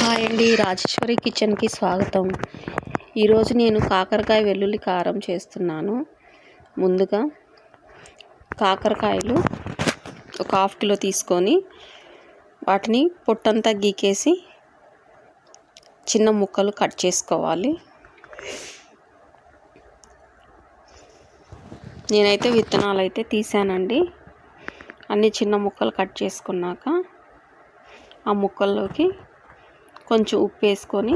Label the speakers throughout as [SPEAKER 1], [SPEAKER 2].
[SPEAKER 1] Hi అండి, రాజేశ్వరి కిచెన్కి స్వాగతం. ఈరోజు నేను కాకరకాయ వెల్లుల్లి కారం చేస్తున్నాను. ముందుగా కాకరకాయలు ఒక హాఫ్ కిలో తీసుకొని వాటిని పొట్టంతా గీకేసి చిన్న ముక్కలు కట్ చేసుకోవాలి. నేనైతే విత్తనాలు అయితే తీసానండి. అన్ని చిన్న ముక్కలు కట్ చేసుకున్నాక ఆ ముక్కల్లోకి కొంచెం ఉప్పు వేసుకొని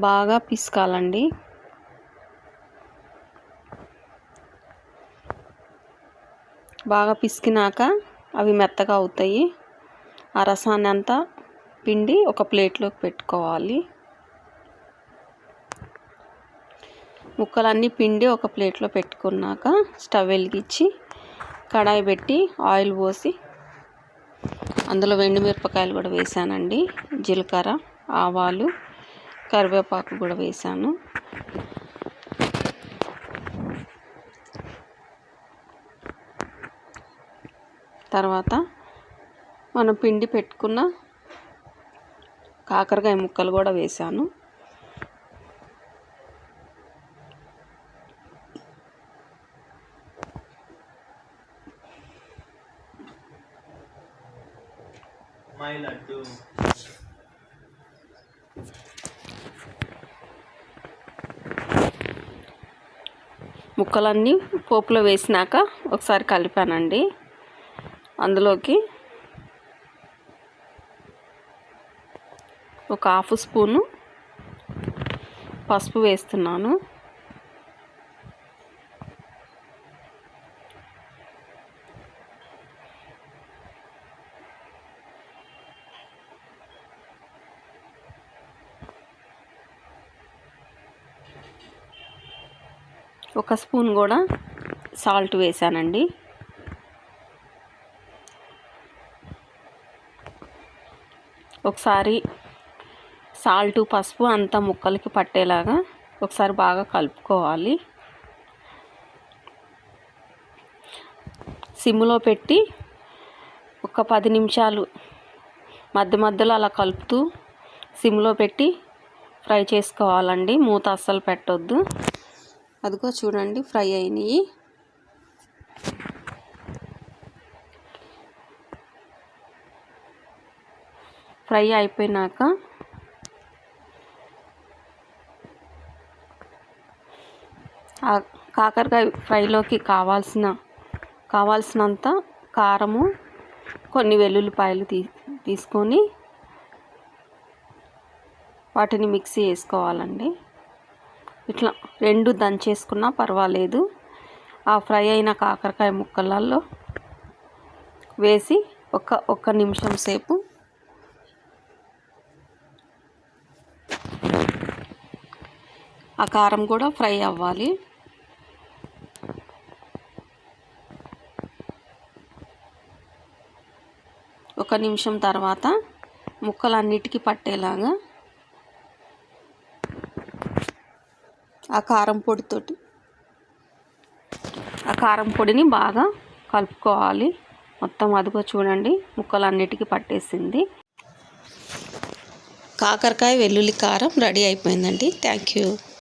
[SPEAKER 1] బాగా పిసకాలండి. బాగా పిసికినాక అవి మెత్తగా అవుతాయి. ఆ రసాన్ని అంతా పిండి ఒక ప్లేట్లోకి పెట్టుకోవాలి. ముక్కలన్నీ పిండి ఒక ప్లేట్లో పెట్టుకున్నాక స్టవ్ వెలిగించి కడాయి పెట్టి ఆయిల్ పోసి అందులో ఎండుమిరపకాయలు కూడా వేసానండి. జీలకర్ర, ఆవాలు, కరివేపాకు కూడా వేసాను. తర్వాత మనం పిండి పెట్టుకున్న కాకరకాయ ముక్కలు కూడా వేసాను. ముక్కలన్నీ పోపులో వేసినాక ఒకసారి కలిపానండి. అందులోకి ఒక హాఫ్ స్పూను పసుపు వేస్తున్నాను. ఒక స్పూన్ కూడా సాల్ట్ వేసానండి. ఒకసారి సాల్ట్, పసుపు అంతా ముక్కలకి పట్టేలాగా ఒకసారి బాగా కలుపుకోవాలి. సిమ్లో పెట్టి ఒక 10 నిమిషాలు మధ్య మధ్యలో అలా కలుపుతూ సిమ్లో పెట్టి ఫ్రై చేసుకోవాలండి. మూత అస్సలు పెట్టొద్దు. అదిగో చూడండి, ఫ్రై అయినాయి. ఫ్రై అయిపోయినాక ఆ కాకరకాయ ఫ్రైలోకి కావాల్సినంత కారము, కొన్ని వెల్లుల్లిపాయలు తీసుకొని వాటిని మిక్సీ వేసుకోవాలండి. ఇట్లా 2 దంచేసుకున్నా పర్వాలేదు. ఆ ఫ్రై అయిన కాకరకాయ ముక్కలలో వేసి ఒక్క నిమిషం సేపు ఆ కారం కూడా ఫ్రై అవ్వాలి. ఒక నిమిషం తర్వాత ముక్కలన్నిటికీ పట్టేలాగా ఆ కారం పొడిని బాగా కలుపుకోవాలి. మొత్తం అదిగో చూడండి, ముక్కలన్నిటికీ పట్టేసింది. కాకరకాయ వెల్లుల్లి కారం రెడీ అయిపోయిందండి. Thank you.